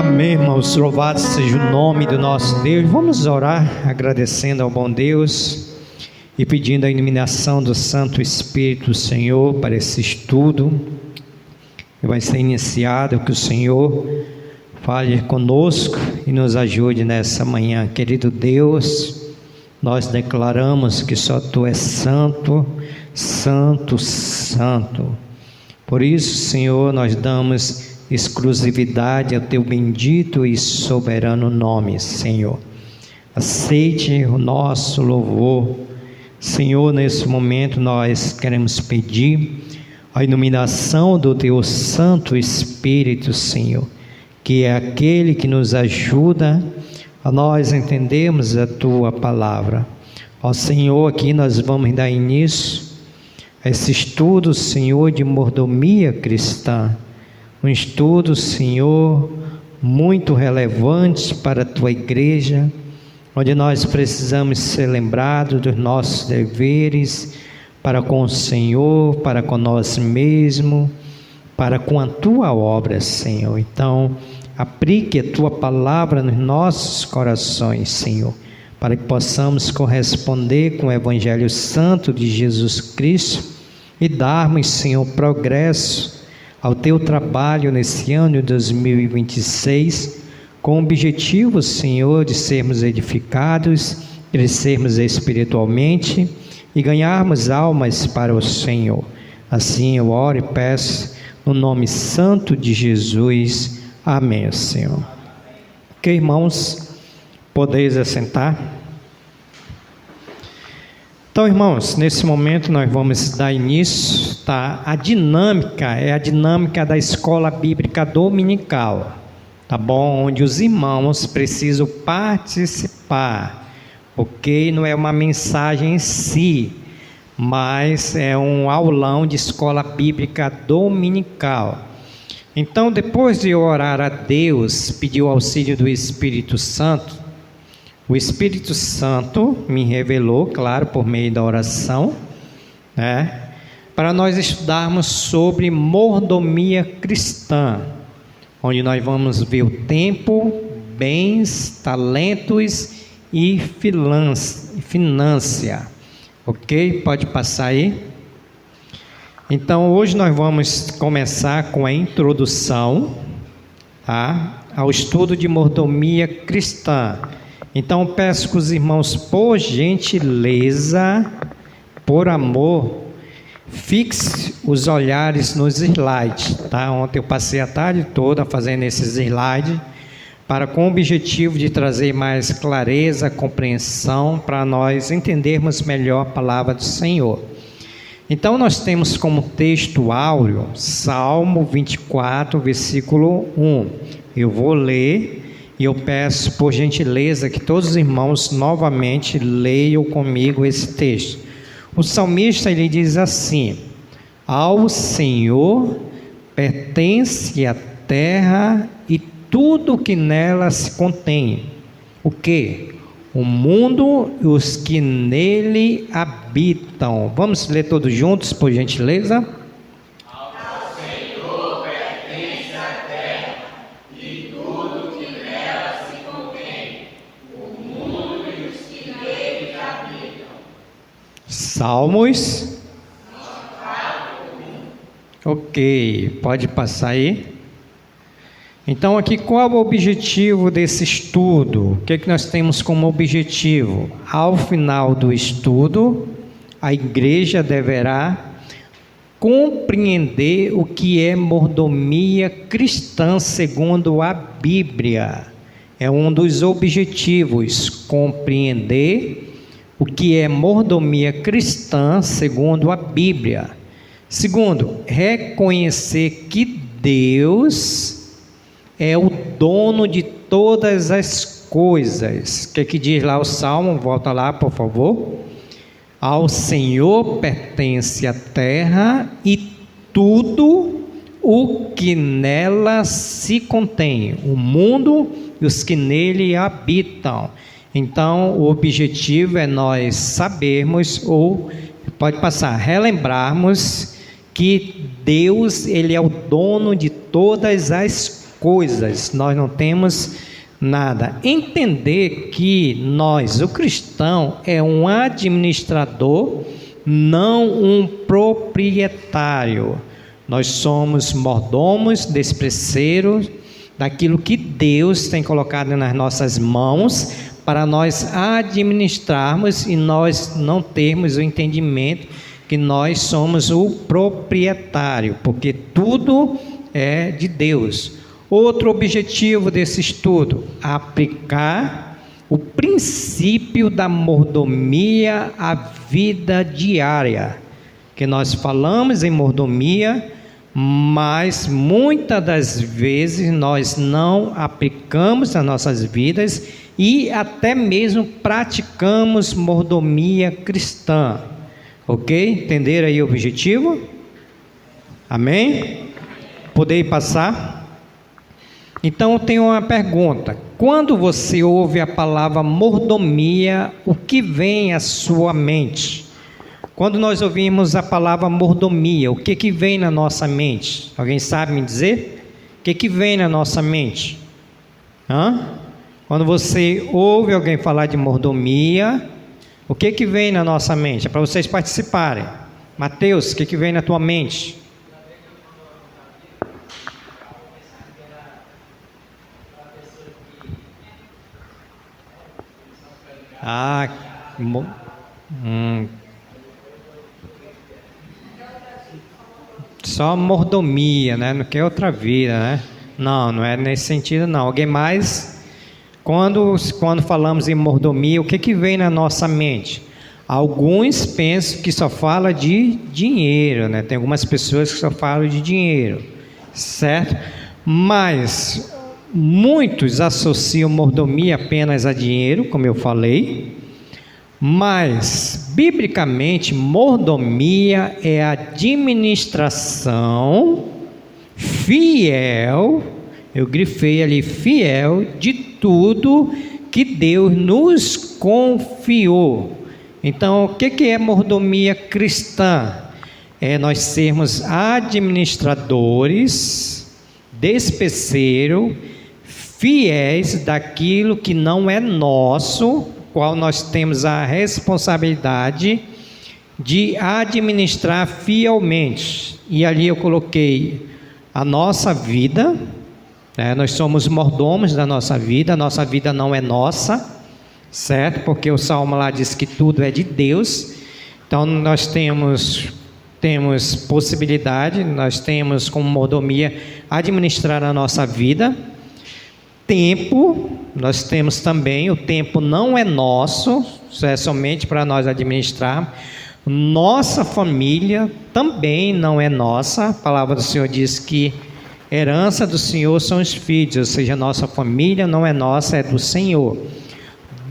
Amém, irmãos, louvado seja o nome do nosso Deus. Vamos orar agradecendo ao bom Deus e pedindo a iluminação do Santo Espírito, Senhor, para esse estudo que vai ser iniciado, que o Senhor fale conosco e nos ajude nessa manhã. Querido Deus, nós declaramos que só Tu és santo, santo, santo. Por isso, Senhor, nós damos exclusividade ao Teu bendito e soberano nome, Senhor. Aceite o nosso louvor. Senhor, nesse momento nós queremos pedir a iluminação do Teu Santo Espírito, Senhor, que é aquele que nos ajuda a nós entendermos a Tua palavra. Ó Senhor, aqui nós vamos dar início a esse estudo, Senhor, de mordomia cristã. Um estudo, Senhor, muito relevante para a Tua igreja, onde nós precisamos ser lembrados dos nossos deveres para com o Senhor, para com nós mesmos, para com a Tua obra, Senhor. Então, aplique a Tua palavra nos nossos corações, Senhor, para que possamos corresponder com o Evangelho Santo de Jesus Cristo e darmos, Senhor, progresso ao Teu trabalho nesse ano de 2026, com o objetivo, Senhor, de sermos edificados, crescermos espiritualmente e ganharmos almas para o Senhor. Assim eu oro e peço no nome santo de Jesus. Amém, Senhor. Ok, irmãos, podeis assentar. Então, irmãos, nesse momento nós vamos dar início, tá? A dinâmica é a dinâmica da escola bíblica dominical, tá bom? Onde os irmãos precisam participar, ok? Não é uma mensagem em si, mas é um aulão de escola bíblica dominical. Então, depois de orar a Deus, pedir o auxílio do Espírito Santo, o Espírito Santo me revelou, claro, por meio da oração, né, para nós estudarmos sobre mordomia cristã, onde nós vamos ver o tempo, bens, talentos e finança. Ok? Pode passar aí. Então, hoje nós vamos começar com a introdução, tá, ao estudo de mordomia cristã. Então peço que os irmãos, por gentileza, por amor, fixe os olhares nos slides, tá? Ontem eu passei a tarde toda fazendo esses slides, com o objetivo de trazer mais clareza, compreensão, para nós entendermos melhor a palavra do Senhor. Então nós temos como texto áureo, Salmo 24, versículo 1. Eu vou ler. E eu peço, por gentileza, que todos os irmãos novamente leiam comigo esse texto. O salmista, ele diz assim: ao Senhor pertence a terra e tudo que nela se contém. O quê? O mundo e os que nele habitam. Vamos ler todos juntos, por gentileza? Salmos. Ok, pode passar aí. Então aqui, qual é o objetivo desse estudo? O que é que nós temos como objetivo? Ao final do estudo, a igreja deverá compreender o que é mordomia cristã segundo a Bíblia. É um dos objetivos, compreender o que é mordomia cristã segundo a Bíblia. Segundo, reconhecer que Deus é o dono de todas as coisas. O que é que diz lá o Salmo? Volta lá, por favor. Ao Senhor pertence a terra e tudo o que nela se contém, o mundo e os que nele habitam. Então, o objetivo é nós sabermos, ou pode passar, relembrarmos que Deus, ele é o dono de todas as coisas, nós não temos nada. Entender que nós, o cristão, é um administrador, não um proprietário. Nós somos mordomos, despeceiros daquilo que Deus tem colocado nas nossas mãos para nós administrarmos e nós não termos o entendimento que nós somos o proprietário, porque tudo é de Deus. Outro objetivo desse estudo: aplicar o princípio da mordomia à vida diária. Que nós falamos em mordomia, mas muitas das vezes nós não aplicamos nas nossas vidas e até mesmo praticamos mordomia cristã. Ok? Entenderam aí o objetivo? Amém? Poder passar? Então eu tenho uma pergunta: quando você ouve a palavra mordomia, o que vem à sua mente? Quando nós ouvimos a palavra mordomia, o que vem na nossa mente? Alguém sabe me dizer? O que vem na nossa mente? Quando você ouve alguém falar de mordomia, o que vem na nossa mente? É para vocês participarem. Mateus, o que vem na tua mente? Só mordomia, né? Não quer outra vida, né? Não é nesse sentido, não. Alguém mais? Quando falamos em mordomia, o que vem na nossa mente? Alguns pensam que só fala de dinheiro, né? Tem algumas pessoas que só falam de dinheiro, certo? Mas muitos associam mordomia apenas a dinheiro, como eu falei. Mas, biblicamente, mordomia é a administração fiel, eu grifei ali, fiel, de tudo que Deus nos confiou. Então, o que é mordomia cristã? É nós sermos administradores, despeceiros, fiéis daquilo que não é nosso, qual nós temos a responsabilidade de administrar fielmente. E ali eu coloquei a nossa vida, né? Nós somos mordomos da nossa vida, a nossa vida não é nossa, certo? Porque o Salmo lá diz que tudo é de Deus. Então nós temos possibilidade, nós temos como mordomia administrar a nossa vida. Tempo, nós temos também, o tempo não é nosso, isso é somente para nós administrar. Nossa família também não é nossa, a palavra do Senhor diz que herança do Senhor são os filhos, ou seja, nossa família não é nossa, é do Senhor.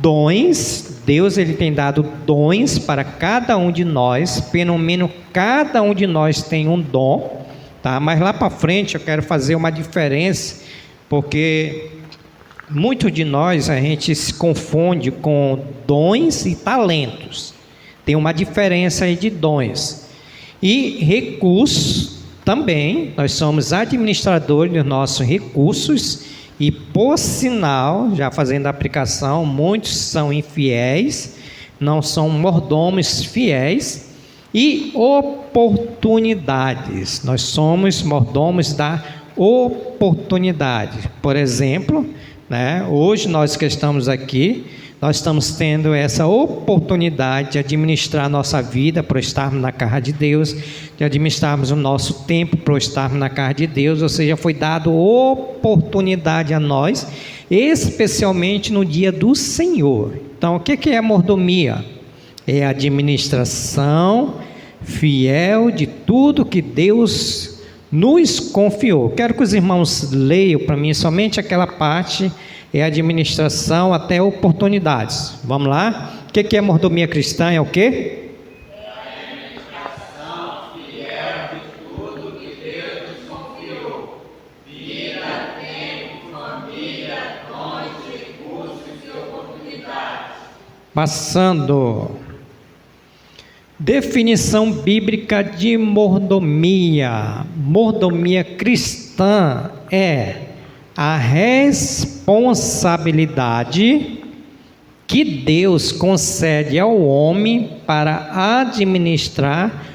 Dons, Deus ele tem dado dons para cada um de nós, pelo menos cada um de nós tem um dom, tá? Mas lá para frente eu quero fazer uma diferença, porque muitos de nós, a gente se confunde com dons e talentos. Tem uma diferença aí de dons. E recursos também, nós somos administradores dos nossos recursos. E por sinal, já fazendo a aplicação, muitos são infiéis, não são mordomos fiéis. E oportunidades, nós somos mordomos da oportunidade. Por exemplo, né? Hoje nós que estamos aqui, nós estamos tendo essa oportunidade de administrar a nossa vida para estarmos na casa de Deus, de administrarmos o nosso tempo para estarmos na casa de Deus, ou seja, foi dado oportunidade a nós, especialmente no dia do Senhor. Então, o que é a mordomia? É a administração fiel de tudo que Deus nos confiou. Quero que os irmãos leiam para mim somente aquela parte, é administração até oportunidades. Vamos lá? O que é mordomia cristã? É o quê? É a administração fiel de tudo que Deus nos confiou. Vida, tempo, família, dons, recursos e oportunidades. Passando. Definição bíblica de mordomia. Mordomia cristã é a responsabilidade que Deus concede ao homem para administrar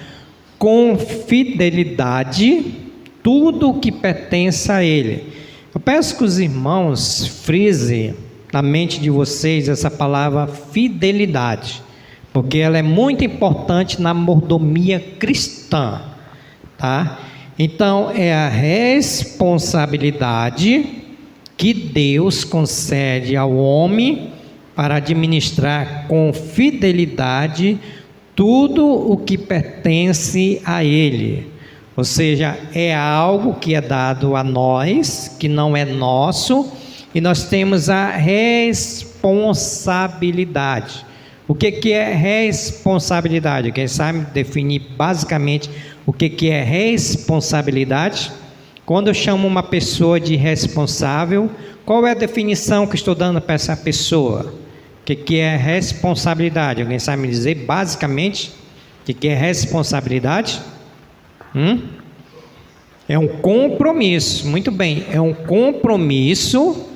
com fidelidade tudo o que pertence a ele. Eu peço que os irmãos frisem na mente de vocês essa palavra fidelidade, porque ela é muito importante na mordomia cristã, tá? Então, é a responsabilidade que Deus concede ao homem para administrar com fidelidade tudo o que pertence a ele. Ou seja, é algo que é dado a nós, que não é nosso, e nós temos a responsabilidade. O que é responsabilidade? Quem sabe definir basicamente o que é responsabilidade? Quando eu chamo uma pessoa de responsável, qual é a definição que estou dando para essa pessoa? O que é responsabilidade? Alguém sabe me dizer basicamente o que é responsabilidade? É um compromisso, muito bem, é um compromisso,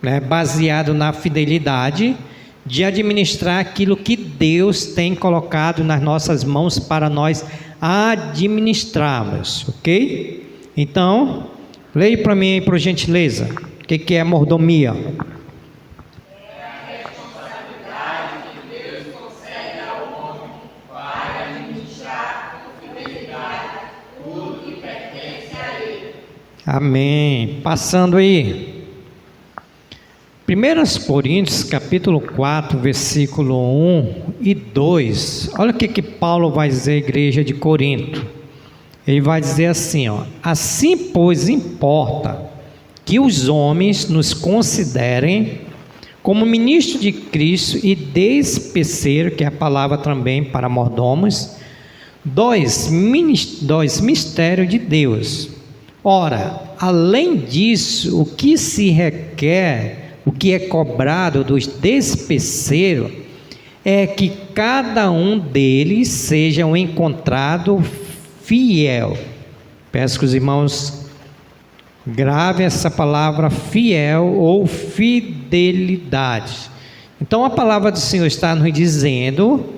né, baseado na fidelidade de administrar aquilo que Deus tem colocado nas nossas mãos para nós administrarmos, ok? Então, leia para mim, por gentileza, o que é mordomia? Amém. Passando aí. 1 Coríntios, capítulo 4, versículo 1 e 2. Olha o que Paulo vai dizer à igreja de Corinto. Ele vai dizer assim, ó: assim, pois, importa que os homens nos considerem como ministros de Cristo e despeceiro, que é a palavra também para mordomos, dois mistérios de Deus. Ora, além disso, o que se requer, o que é cobrado dos despeceiros, é que cada um deles seja encontrado fiel. Peço que os irmãos gravem essa palavra fiel ou fidelidade. Então a palavra do Senhor está nos dizendo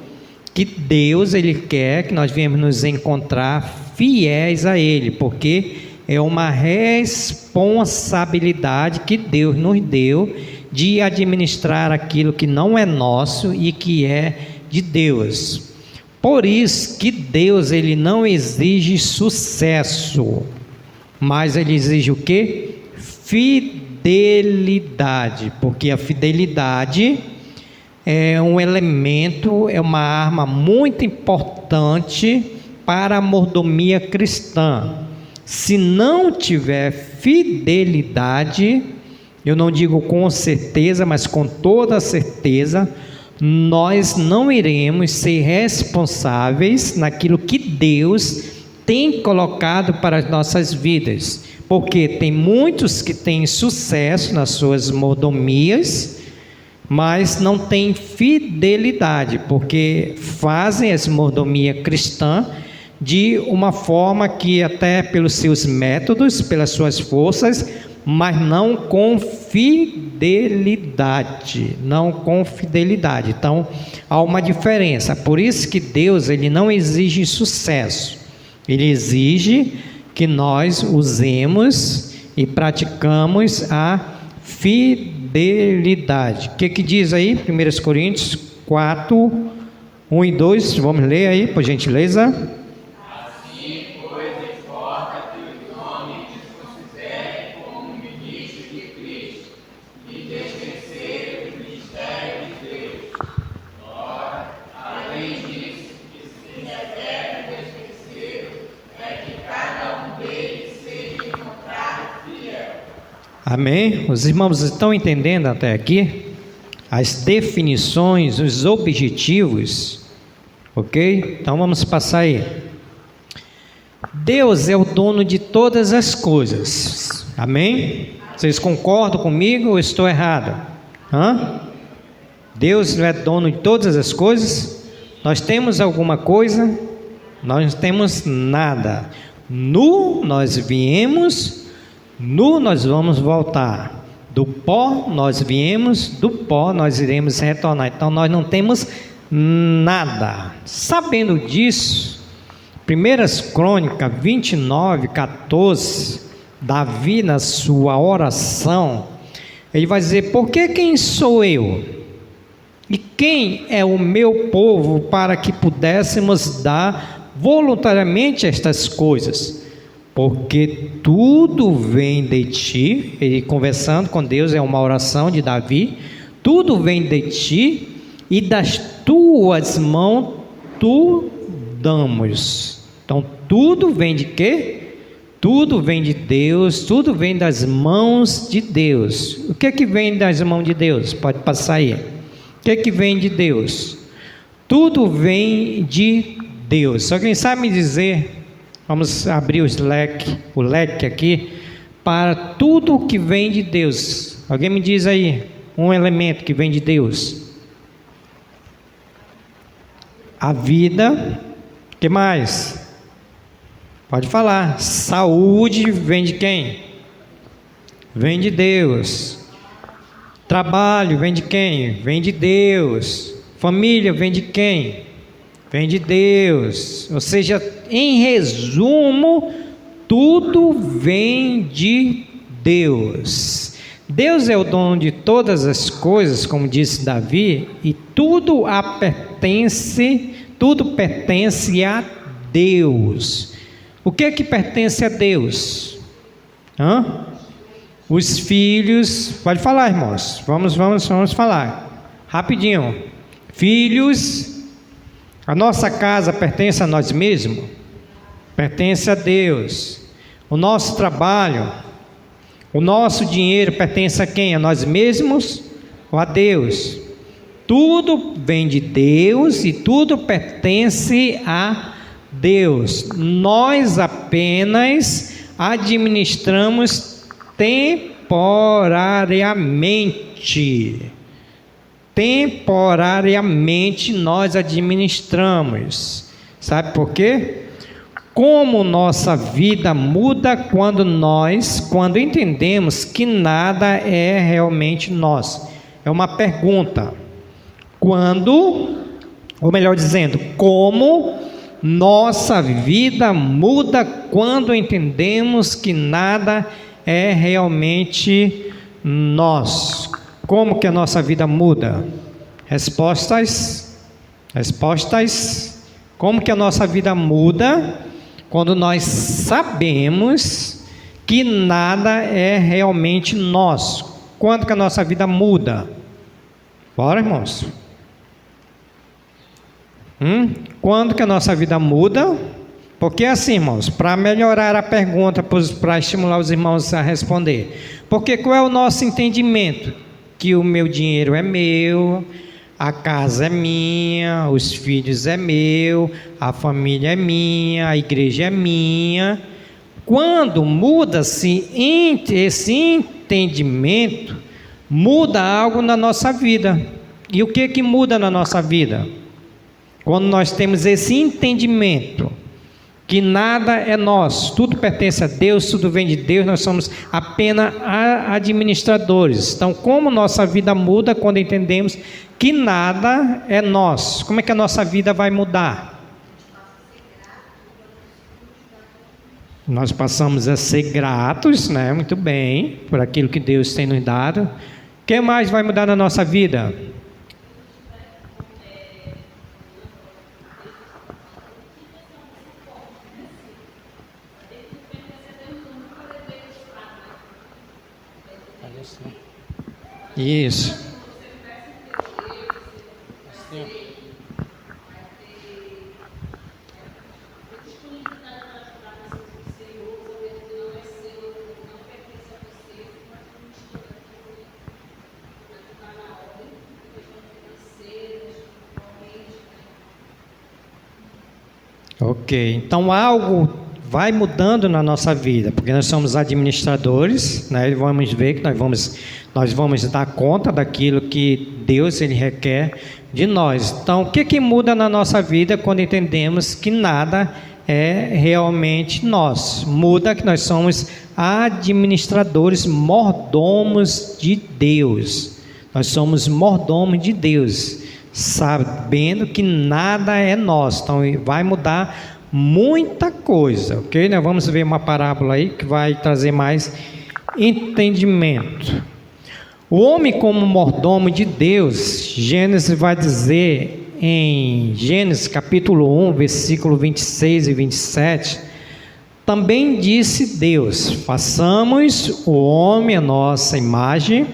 que Deus, Ele quer que nós venhamos nos encontrar fiéis a Ele, porque é uma responsabilidade que Deus nos deu de administrar aquilo que não é nosso e que é de Deus. Por isso que Deus, Ele não exige sucesso, mas Ele exige o quê? Fidelidade, porque a fidelidade é um elemento, é uma arma muito importante para a mordomia cristã. Se não tiver fidelidade, eu não digo com certeza, mas com toda certeza, nós não iremos ser responsáveis naquilo que Deus tem colocado para as nossas vidas, porque tem muitos que têm sucesso nas suas mordomias, mas não têm fidelidade, porque fazem essa mordomia cristã de uma forma que até pelos seus métodos, pelas suas forças, mas não com fidelidade, Então, há uma diferença. Por isso que Deus, Ele não exige sucesso. Ele exige que nós usemos e praticamos a fidelidade. O que diz aí? 1 Coríntios 4, 1 e 2. Vamos ler aí, por gentileza. Amém? Os irmãos estão entendendo até aqui as definições, os objetivos, ok? Então vamos passar aí. Deus é o dono de todas as coisas, amém? Vocês concordam comigo ou estou errado? Deus não é dono de todas as coisas? Nós temos alguma coisa? Nós não temos nada. Nós viemos Nu nós vamos voltar. Do pó nós viemos, do pó nós iremos retornar. Então nós não temos nada. Sabendo disso, 1 Crônicas 29:14, Davi, na sua oração, ele vai dizer: porque quem sou eu? E quem é o meu povo para que pudéssemos dar voluntariamente estas coisas? Porque tudo vem de ti. Ele conversando com Deus, é uma oração de Davi. Tudo vem de ti, e das tuas mãos tu damos. Então tudo vem de quê? Tudo vem de Deus, tudo vem das mãos de Deus. O que é que vem das mãos de Deus? Pode passar aí. O que é que vem de Deus? Tudo vem de Deus. Alguém sabe me dizer? Vamos abrir o leque aqui para tudo que vem de Deus. Alguém me diz aí um elemento que vem de Deus? A vida. O que mais? Pode falar. Saúde vem de quem? Vem de Deus. Trabalho vem de quem? Vem de Deus. Família vem de quem? Vem de Deus. Ou seja, em resumo, tudo vem de Deus. Deus é o dono de todas as coisas, como disse Davi, e tudo pertence a Deus. O que é que pertence a Deus? Os filhos, pode falar, irmãos, vamos falar, rapidinho. Filhos. A nossa casa pertence a nós mesmos? Pertence a Deus. O nosso trabalho, o nosso dinheiro pertence a quem? A nós mesmos ou a Deus? Tudo vem de Deus e tudo pertence a Deus. Nós apenas administramos temporariamente. Temporariamente nós administramos. Sabe por quê? Como nossa vida muda quando entendemos que nada é realmente nosso. É uma pergunta. Ou melhor dizendo, como nossa vida muda quando entendemos que nada é realmente nosso. Como que a nossa vida muda? Respostas. Como que a nossa vida muda quando nós sabemos que nada é realmente nosso? Quando que a nossa vida muda? Bora, irmãos? Quando que a nossa vida muda? Porque assim, irmãos, para melhorar a pergunta, para estimular os irmãos a responder. Porque qual é o nosso entendimento? Que o meu dinheiro é meu, a casa é minha, os filhos é meu, a família é minha, a igreja é minha. Quando muda-se esse entendimento, muda algo na nossa vida. E o que muda na nossa vida? Quando nós temos esse entendimento que nada é nosso, tudo pertence a Deus, tudo vem de Deus, nós somos apenas administradores. Então, como nossa vida muda quando entendemos que nada é nosso? Como é que a nossa vida vai mudar? Nós passamos a ser gratos, né? Muito bem, por aquilo que Deus tem nos dado. O que mais vai mudar na nossa vida? Isso. Ok, então algo vai mudando na nossa vida, porque nós somos administradores, né? Vamos ver que nós vamos dar conta daquilo que Deus ele requer de nós. Então, o que muda na nossa vida quando entendemos que nada é realmente nosso. Muda que nós somos administradores, mordomos de Deus. Nós somos mordomos de Deus, sabendo que nada é nosso. Então vai mudar muita coisa, ok? Nós vamos ver uma parábola aí que vai trazer mais entendimento. O homem como mordomo de Deus, Gênesis vai dizer em Gênesis capítulo 1, versículo 26 e 27, também disse Deus: façamos o homem à nossa imagem,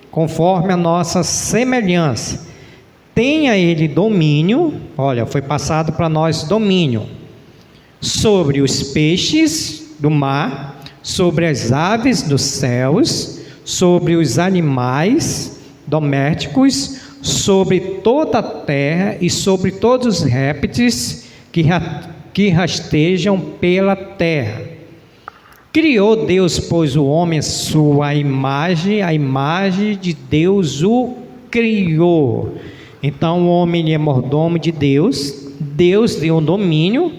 conforme a nossa semelhança. Tenha ele domínio, olha, foi passado para nós domínio, sobre os peixes do mar, sobre as aves dos céus, sobre os animais domésticos, sobre toda a terra e sobre todos os répteis que rastejam pela terra. Criou Deus, pois, o homem à sua imagem, a imagem de Deus o criou. Então o homem é mordomo de Deus, Deus deu um domínio,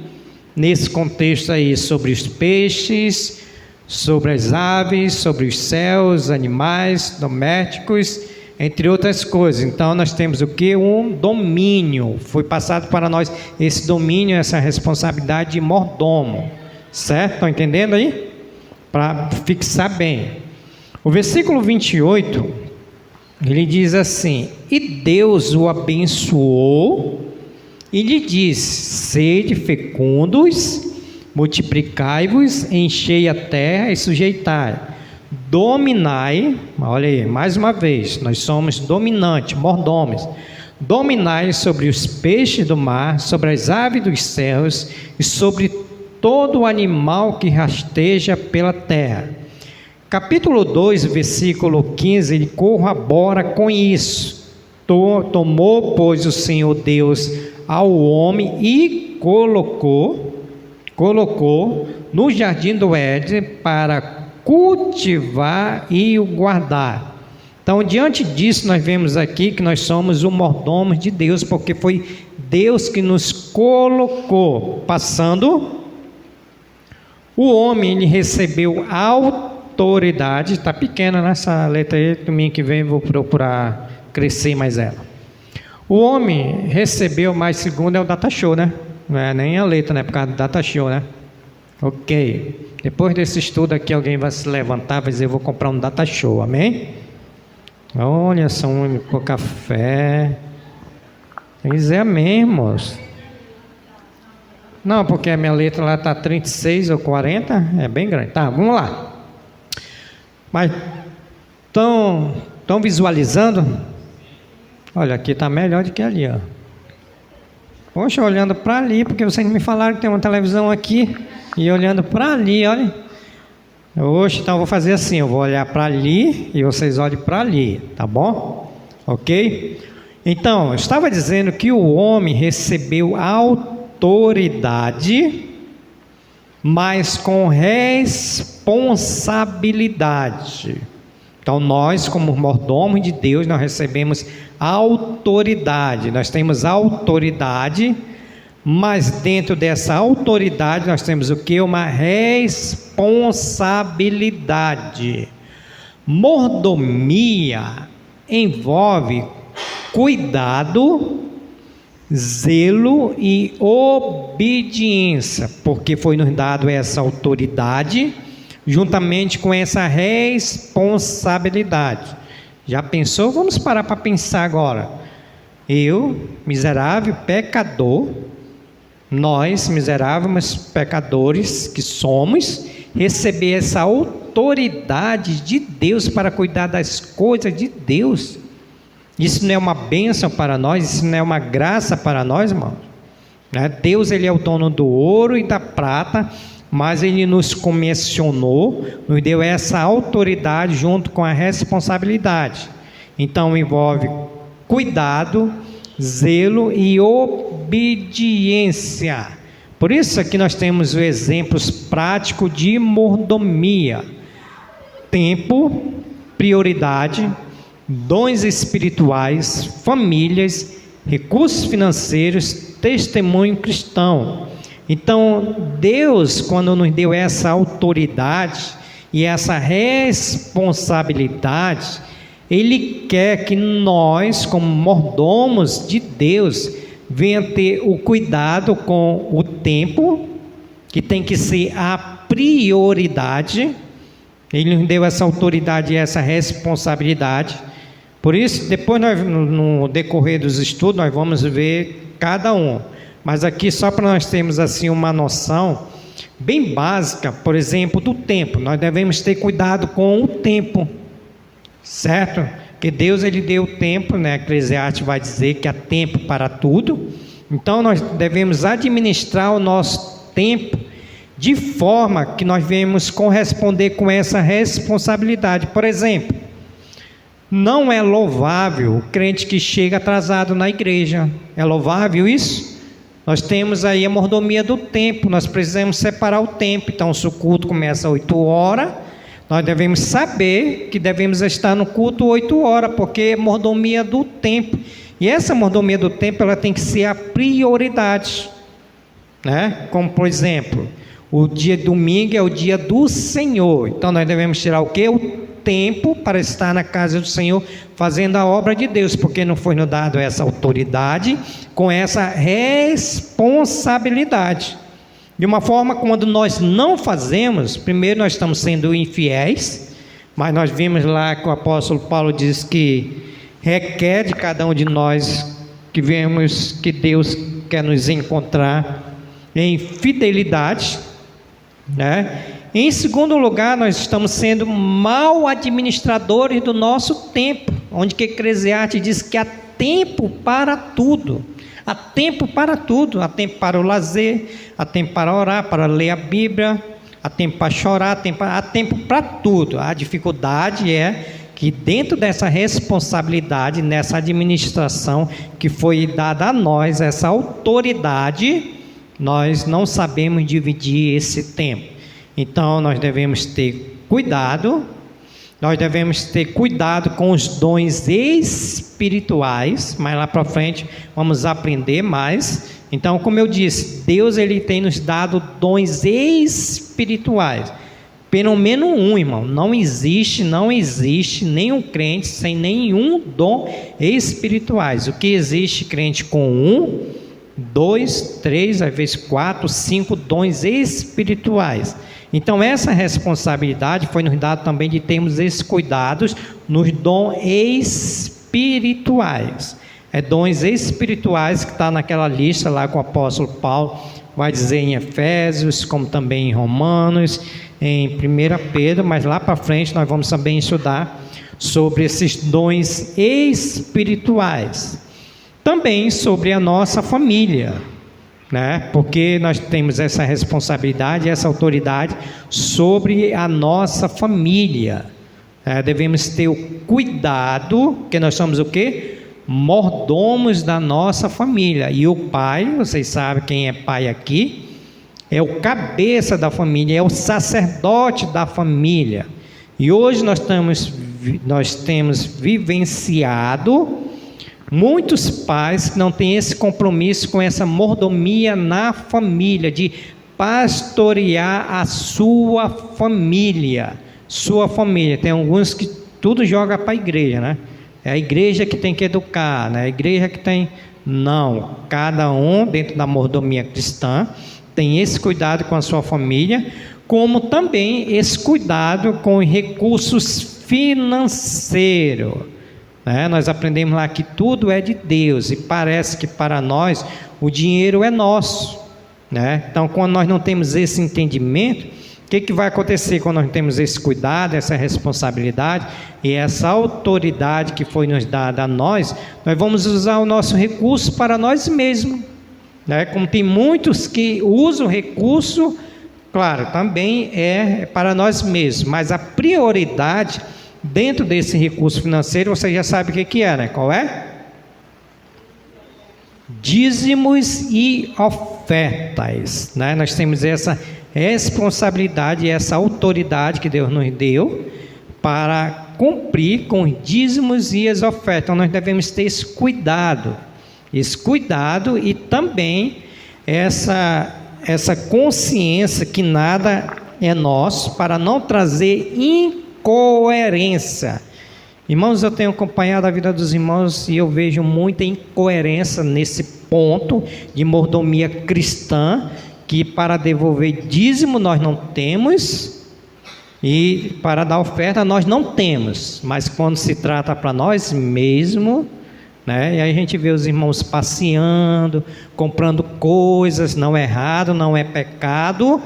nesse contexto aí, sobre os peixes, sobre as aves, sobre os céus, animais domésticos, entre outras coisas. Então nós temos o que? Um domínio. Foi passado para nós esse domínio, essa responsabilidade de mordomo. Certo? Estão entendendo aí? Para fixar bem. O versículo 28, ele diz assim: e Deus o abençoou e lhe disse: sede fecundos, multiplicai-vos, enchei a terra e sujeitai, dominai. Olha aí, mais uma vez, nós somos dominantes, mordomos. Dominai sobre os peixes do mar, sobre as aves dos céus e sobre todo animal que rasteja pela terra. Capítulo 2, versículo 15, ele corrobora com isso. Tomou, pois, o Senhor Deus ao homem e colocou no jardim do Éden para cultivar e o guardar. Então, diante disso, nós vemos aqui que nós somos o mordomo de Deus, porque foi Deus que nos colocou. Passando, o homem, ele recebeu autoridade. Está pequena nessa letra aí, domingo que vem vou procurar crescer mais ela. O homem recebeu, mais segundo é o data show, né? Não é nem a letra, né? Por causa do data show, né? Ok. Depois desse estudo aqui, alguém vai se levantar e vai dizer: eu vou comprar um data show, amém? Olha, são por café. Tem que dizer amém, moço. Não, porque a minha letra lá está 36 ou 40, é bem grande. Tá, vamos lá. Mas estão visualizando? Olha, aqui está melhor do que ali, ó. Poxa, olhando para ali, porque vocês me falaram que tem uma televisão aqui, e olhando para ali, olha. Hoje, então eu vou fazer assim, eu vou olhar para ali e vocês olhem para ali, tá bom? Ok? Então, eu estava dizendo que o homem recebeu autoridade, mas com responsabilidade. Então nós, como mordomos de Deus, nós recebemos autoridade. Nós temos autoridade, mas dentro dessa autoridade nós temos o que? Uma responsabilidade. Mordomia envolve cuidado, zelo e obediência, porque foi nos dado essa autoridade juntamente com essa responsabilidade. Já pensou? Vamos parar para pensar agora. Eu, miserável pecador, nós, miseráveis pecadores que somos, receber essa autoridade de Deus para cuidar das coisas de Deus. Isso não é uma bênção para nós? Isso não é uma graça para nós, irmãos? Deus, ele é o dono do ouro e da prata, mas ele nos comissionou, nos deu essa autoridade junto com a responsabilidade. Então envolve cuidado, zelo e obediência. Por isso aqui nós temos os exemplos práticos de mordomia: tempo, prioridade, dons espirituais, famílias, recursos financeiros, testemunho cristão. Então, Deus, quando nos deu essa autoridade e essa responsabilidade, Ele quer que nós, como mordomos de Deus, venha ter o cuidado com o tempo, que tem que ser a prioridade. Ele nos deu essa autoridade e essa responsabilidade. Por isso, depois no decorrer dos estudos, nós vamos ver cada um. Mas aqui, só para nós termos assim uma noção bem básica, por exemplo, do tempo. Nós devemos ter cuidado com o tempo, certo? Porque Deus, Ele deu tempo, né? Eclesiastes vai dizer que há tempo para tudo. Então, nós devemos administrar o nosso tempo de forma que nós venhamos corresponder com essa responsabilidade. Por exemplo, não é louvável o crente que chega atrasado na igreja. É louvável isso? Nós temos aí a mordomia do tempo, nós precisamos separar o tempo. Então, se o culto começa às 8 horas, nós devemos saber que devemos estar no culto 8 horas, porque é mordomia do tempo. E essa mordomia do tempo, ela tem que ser a prioridade, né? Como, por exemplo, o dia domingo é o dia do Senhor. Então, nós devemos tirar o quê? O tempo para estar na casa do Senhor, fazendo a obra de Deus, porque não foi nos dado essa autoridade, com essa responsabilidade. De uma forma, quando nós não fazemos, primeiro nós estamos sendo infiéis, mas nós vimos lá que o apóstolo Paulo diz que requer de cada um de nós que vemos que Deus quer nos encontrar em fidelidade, né? Em segundo lugar, nós estamos sendo mal administradores do nosso tempo, onde que Eclesiastes diz que há tempo para tudo. Há tempo para tudo, há tempo para o lazer, há tempo para orar, para ler a Bíblia, há tempo para chorar, há tempo para tudo. A dificuldade é que dentro dessa responsabilidade, nessa administração que foi dada a nós, essa autoridade, nós não sabemos dividir esse tempo. Então, nós devemos ter cuidado, com os dons espirituais, mas lá para frente vamos aprender mais. Então, como eu disse, Deus, Ele tem nos dado dons espirituais, pelo menos um, irmão. Não existe nenhum crente sem nenhum dom espirituais. O que existe crente com 1, 2, 3, às vezes 4, 5 dons espirituais. Então, essa responsabilidade foi nos dada também de termos esses cuidados nos dons espirituais. É dons espirituais que está naquela lista lá que o apóstolo Paulo vai dizer em Efésios, como também em Romanos, em 1 Pedro, mas lá para frente nós vamos também estudar sobre esses dons espirituais. Também sobre a nossa família, né? Porque nós temos essa responsabilidade, essa autoridade sobre a nossa família. Devemos ter o cuidado, que nós somos o quê? Mordomos da nossa família. E o pai, vocês sabem quem é pai aqui, é o cabeça da família, é o sacerdote da família. E hoje nós temos vivenciado muitos pais que não têm esse compromisso com essa mordomia na família, de pastorear a sua família. Tem alguns que tudo joga para a igreja, né? É a igreja que tem que educar, né? A igreja que tem... Não, cada um dentro da mordomia cristã tem esse cuidado com a sua família, como também esse cuidado com os recursos financeiros. Nós aprendemos lá que tudo é de Deus e parece que para nós o dinheiro é nosso, né? Então, quando nós não temos esse entendimento, o que vai acontecer quando nós temos esse cuidado, essa responsabilidade e essa autoridade que foi nos dada a nós? Nós vamos usar o nosso recurso para nós mesmos, né? Como tem muitos que usam o recurso, claro, também é para nós mesmos, mas a prioridade dentro desse recurso financeiro, você já sabe o que é, né? Qual é? Dízimos e ofertas, né? Nós temos essa responsabilidade, essa autoridade que Deus nos deu para cumprir com os dízimos e as ofertas. Então, nós devemos ter esse cuidado e também essa essa consciência que nada é nosso, para não trazer incoerência. Irmãos, eu tenho acompanhado a vida dos irmãos e eu vejo muita incoerência nesse ponto de mordomia cristã, que para devolver dízimo nós não temos e para dar oferta nós não temos, mas quando se trata para nós mesmos, né, e aí a gente vê os irmãos passeando, comprando coisas, não é errado, não é pecado,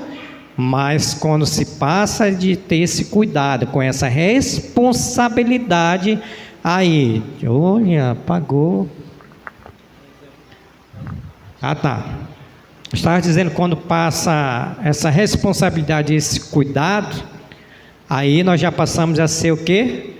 mas quando se passa de ter esse cuidado, com essa responsabilidade, aí, olha, pagou. Ah, tá. Estava dizendo, quando passa essa responsabilidade, esse cuidado, aí nós já passamos a ser o quê?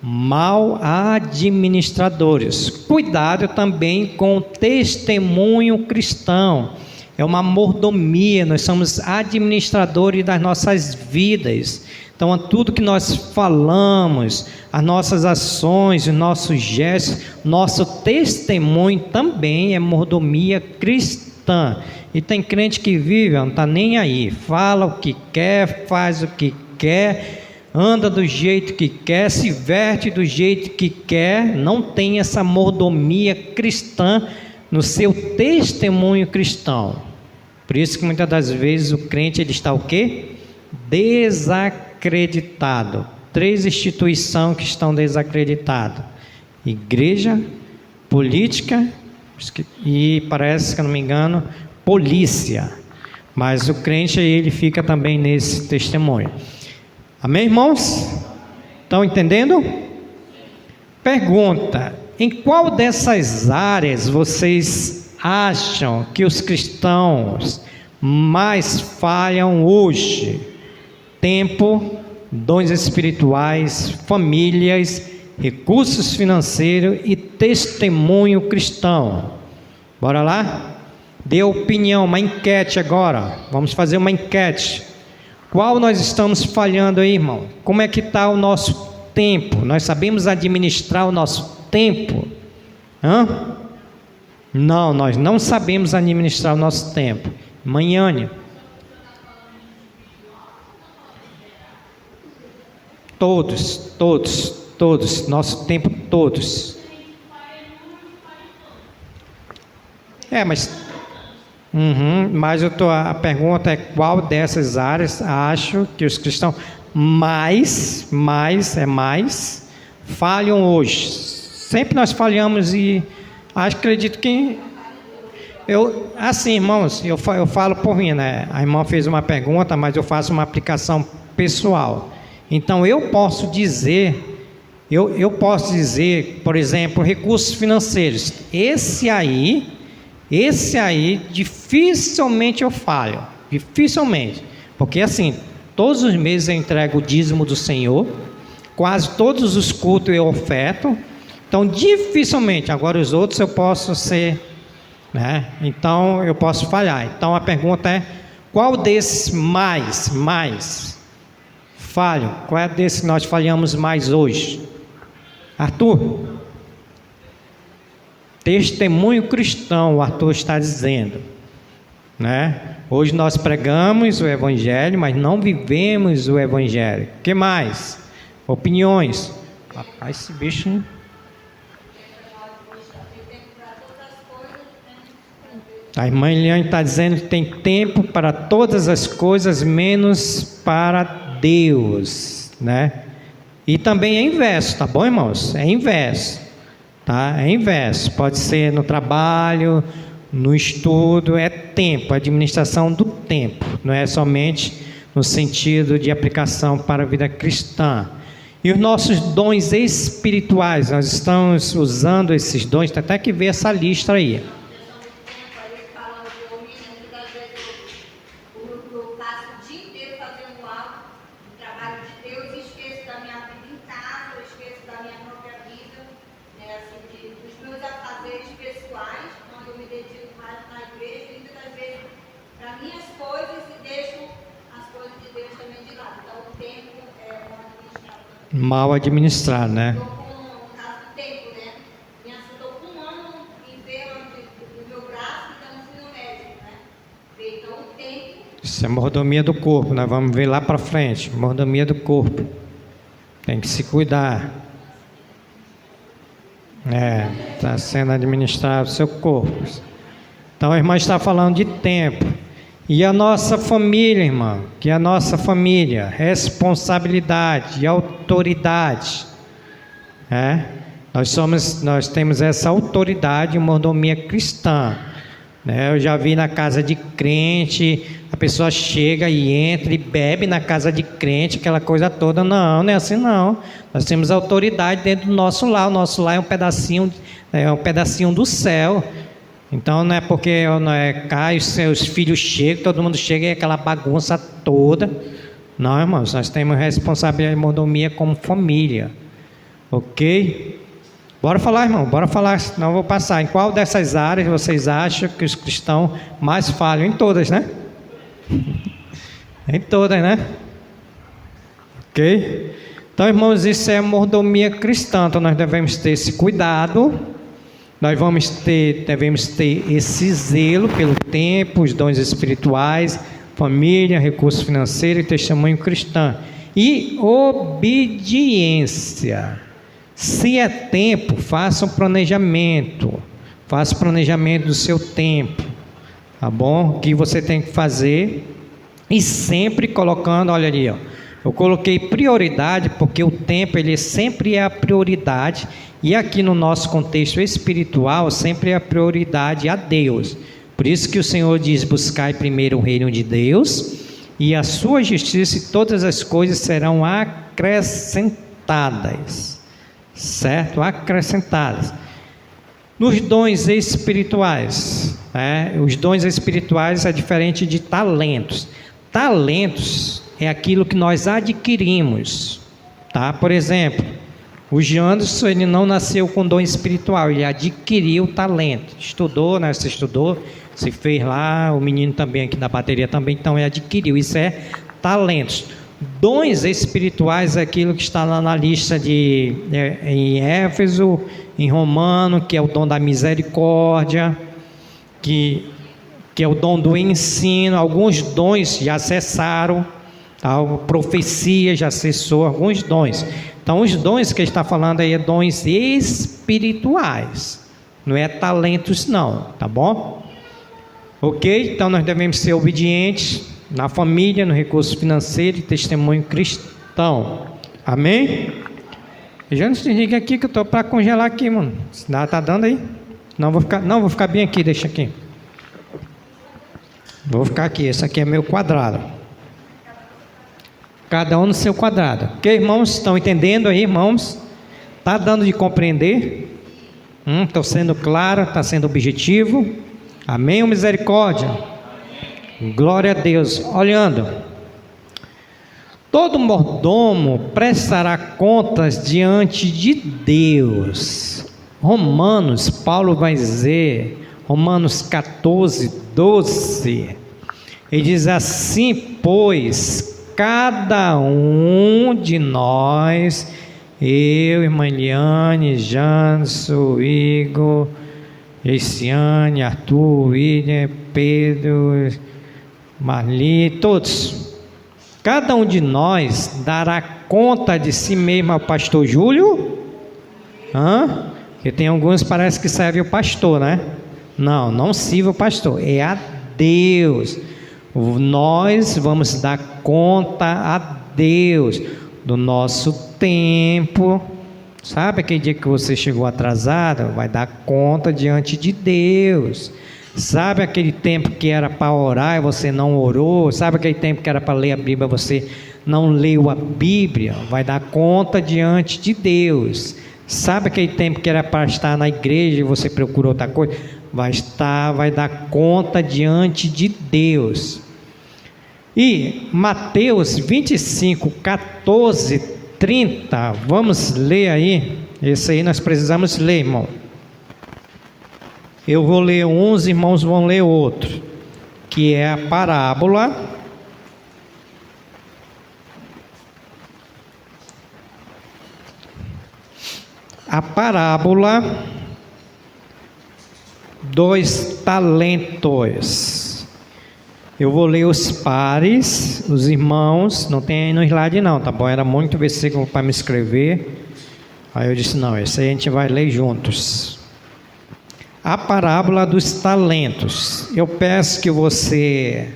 Mal administradores. Cuidado também com o testemunho cristão. É uma mordomia, nós somos administradores das nossas vidas. Então, tudo que nós falamos, as nossas ações, os nossos gestos, nosso testemunho também é mordomia cristã. E tem crente que vive, não está nem aí, fala o que quer, faz o que quer, anda do jeito que quer, se veste do jeito que quer, não tem essa mordomia cristã no seu testemunho cristão. Por isso que muitas das vezes o crente ele está o quê? Desacreditado. 3 instituições que estão desacreditadas: igreja, política e parece que eu não me engano, polícia. Mas o crente ele fica também nesse testemunho. Amém, irmãos? Estão entendendo? Pergunta: em qual dessas áreas vocês acham que os cristãos mais falham hoje? Tempo, dons espirituais, famílias, recursos financeiros e testemunho cristão. Bora lá? Dê opinião, uma enquete agora. Vamos fazer uma enquete. Qual nós estamos falhando aí, irmão? Como é que está o nosso tempo? Nós sabemos administrar o nosso tempo? Não, nós não sabemos administrar o nosso tempo. Manhã. Todos, nosso tempo todos. Mas a pergunta é: qual dessas áreas acho que os cristãos mais falham hoje? Sempre nós falhamos e acredito que assim, irmãos, eu falo por mim, né? A irmã fez uma pergunta, mas eu faço uma aplicação pessoal. Então eu posso dizer, por exemplo, recursos financeiros. Esse aí dificilmente eu falho, dificilmente, porque assim, todos os meses eu entrego o dízimo do Senhor, quase todos os cultos eu oferto, então dificilmente. Agora os outros eu posso ser, né? Então eu posso falhar. Então a pergunta é: qual desses mais falho? Qual é desse que nós falhamos mais hoje? Arthur? Testemunho cristão, o Arthur está dizendo, né? Hoje nós pregamos o Evangelho, mas não vivemos o Evangelho. O que mais? Opiniões. Rapaz, esse bicho... A irmã Eliane está dizendo que tem tempo para todas as coisas, menos para Deus, né? E também é inverso, tá bom, irmãos? É inverso, tá? É inverso. Pode ser no trabalho, no estudo, é tempo, administração do tempo. Não é somente no sentido de aplicação para a vida cristã. E os nossos dons espirituais, nós estamos usando esses dons, tem até que ver essa lista aí. Mal administrar, né? No caso do tempo, né? Estou com 1 ano enferma do meu braço, então fui no médico, né? Então o tempo Isso é mordomia do corpo, nós vamos ver lá para frente. Mordomia do corpo. Tem que se cuidar. Está sendo administrado o seu corpo. Então a irmã está falando de tempo. E a nossa família, irmã, que é a nossa família, responsabilidade e autoridade. Nós temos essa autoridade e mordomia cristã. Eu já vi na casa de crente, a pessoa chega e entra e bebe na casa de crente, aquela coisa toda. Não é assim não. Nós temos autoridade dentro do nosso lar. O nosso lar é um pedacinho do céu. Então não é porque cai, os seus filhos chegam, todo mundo chega e é aquela bagunça toda. Não, irmãos, nós temos responsabilidade e mordomia como família. Ok? Bora falar, irmão, bora falar, senão eu vou passar. Em qual dessas áreas vocês acham que os cristãos mais falham? Em todas, né? Em todas, né? Ok? Então, irmãos, isso é mordomia cristã. Então, nós devemos ter esse cuidado. Nós devemos ter esse zelo pelo tempo, os dons espirituais, família, recurso financeiro e testemunho cristão. E obediência. Se é tempo, faça um planejamento. Faça o planejamento do seu tempo. Tá bom? O que você tem que fazer. E sempre colocando, olha ali, ó. Eu coloquei prioridade porque o tempo ele sempre é a prioridade. E aqui no nosso contexto espiritual, sempre é a prioridade a Deus. Por isso que o Senhor diz, buscai primeiro o reino de Deus e a sua justiça, e todas as coisas serão acrescentadas. Certo? Acrescentadas. Nos dons espirituais, os dons espirituais é diferente de talentos. Talentos é aquilo que nós adquirimos, tá? Por exemplo, o Janderson, ele não nasceu com dom espiritual, ele adquiriu talento, estudou, né? Você estudou, se fez lá, o menino também aqui da bateria também, então ele adquiriu, isso é talentos. Dons espirituais é aquilo que está lá na lista em Éfeso, em Romano, que é o dom da misericórdia, que é o dom do ensino. Alguns dons já cessaram, a profecia já cessou, alguns dons. Então os dons que ele está falando aí é dons espirituais, não é talentos não, tá bom? Ok? Então nós devemos ser obedientes na família, no recurso financeiro e testemunho cristão. Amém? Já não se liga aqui que eu estou para congelar aqui, mano. Tá dando aí? Não vou ficar bem aqui, deixa aqui. Vou ficar aqui, esse aqui é meu quadrado. Cada um no seu quadrado. Ok, irmãos? Estão entendendo aí, irmãos? Está dando de compreender? Estou sendo claro, está sendo objetivo. Amém ou misericórdia? Glória a Deus. Olhando, todo mordomo prestará contas diante de Deus. Romanos, Paulo vai dizer, Romanos 14, 12, ele diz assim, pois cada um de nós, eu, irmã Eliane, Janso, Igor, Essiane, Arthur, William, Pedro, Marli, todos, cada um de nós dará conta de si mesmo ao pastor Júlio? Porque tem alguns que parece que serve o pastor, né? Não sirva o pastor, é a Deus. Nós vamos dar conta a Deus do nosso tempo. Sabe aquele dia que você chegou atrasado? Vai dar conta diante de Deus. Sabe aquele tempo que era para orar e você não orou? Sabe aquele tempo que era para ler a Bíblia, você não leu a Bíblia? Vai dar conta diante de Deus. Sabe aquele tempo que era para estar na igreja e você procurou outra coisa? Vai dar conta diante de Deus. E Mateus 25, 14, 30, vamos ler aí. Esse aí nós precisamos ler, irmão. Eu vou ler um, os irmãos vão ler outro, que é a parábola dos talentos. Eu vou ler os pares, os irmãos, não tem aí no slide não, tá bom? Era muito versículo para me escrever. Aí eu disse, não, esse aí a gente vai ler juntos. A parábola dos talentos. Eu peço que você,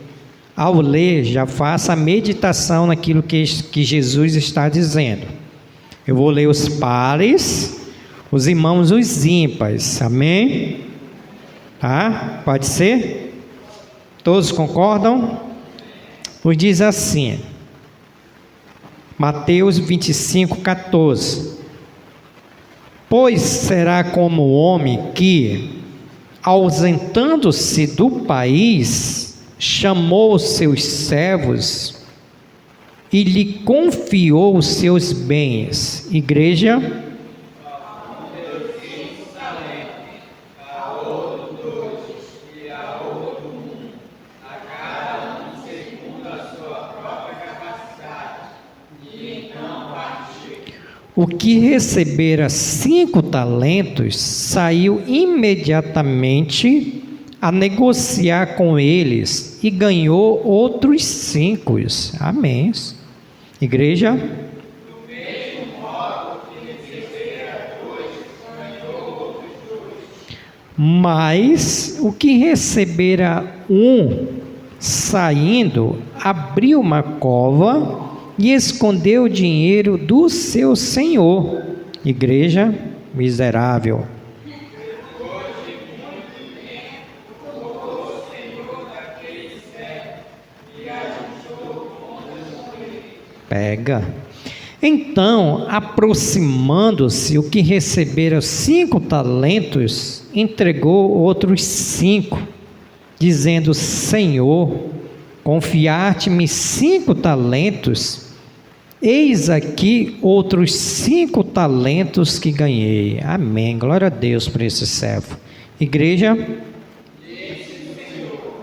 ao ler, já faça a meditação naquilo que Jesus está dizendo. Eu vou ler os pares, os irmãos os ímpares, amém? Tá? Pode ser? Todos concordam? Pois diz assim, Mateus 25, 14. Pois será como o homem que, ausentando-se do país, chamou os seus servos e lhe confiou os seus bens. Igreja? O que recebera 5 talentos saiu imediatamente a negociar com eles e ganhou outros 5. Amém. Igreja? Do mesmo modo que recebera 2, ganhou outros 2. Mas o que recebera 1, saindo, abriu uma cova e escondeu o dinheiro do seu senhor. Igreja, miserável. Pega. Então, aproximando-se, o que recebera 5 talentos, entregou outros 5, dizendo: Senhor, confiaste-me 5 talentos, eis aqui outros 5 talentos que ganhei. Amém. Glória a Deus por esse servo. Igreja. Disse o Senhor: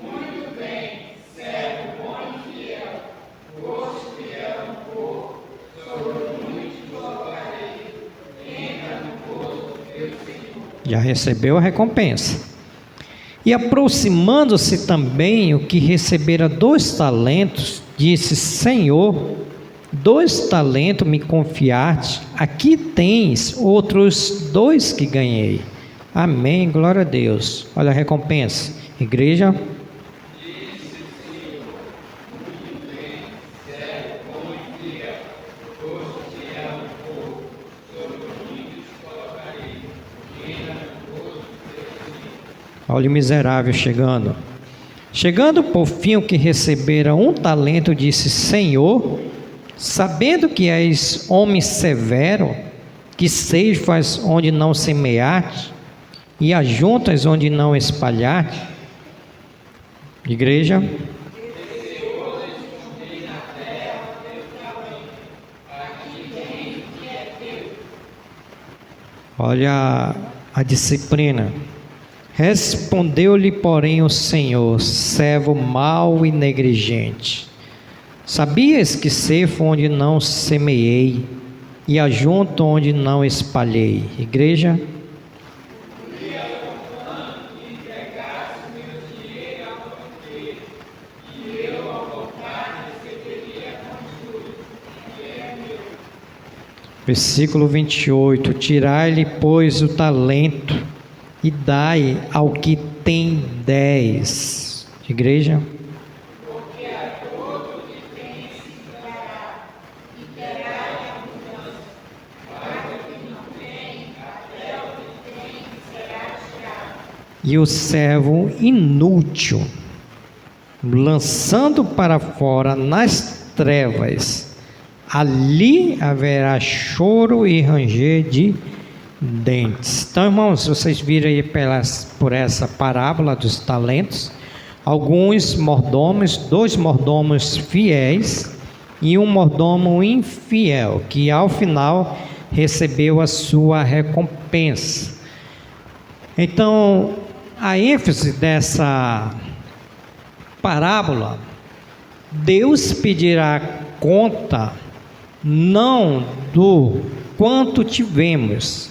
muito bem, servo bom e fiel, foste fiel no pouco, sobre muito te colocarei, entra no gozo do teu Senhor. Já recebeu a recompensa. E aproximando-se também o que recebera 2 talentos, disse: Senhor, 2 talentos me confiaste, aqui tens outros 2 que ganhei. Amém, glória a Deus. Olha a recompensa. Igreja. Olha o miserável chegando. Chegando por fim o que recebera 1 talento, disse: Senhor, sabendo que és homem severo, que ceifas onde não semeaste, e ajuntas onde não espalhaste. Igreja. Olha a disciplina. Respondeu-lhe, porém, o Senhor: servo mau e negligente, sabias que ceifo onde não semeei e ajunto onde não espalhei. Igreja. Versículo 28. Tirai-lhe, pois, o talento e dai ao que tem 10. Igreja. Porque a todo que tem se dará, e terá em abundância, mas o que não tem, até o que tem será tirado. E o servo inútil, lançando para fora nas trevas, ali haverá choro e ranger de dentes. Então, irmãos, vocês viram aí por essa parábola dos talentos, alguns mordomos, 2 mordomos fiéis e um mordomo infiel, que ao final recebeu a sua recompensa. Então, a ênfase dessa parábola, Deus pedirá conta não do quanto tivemos,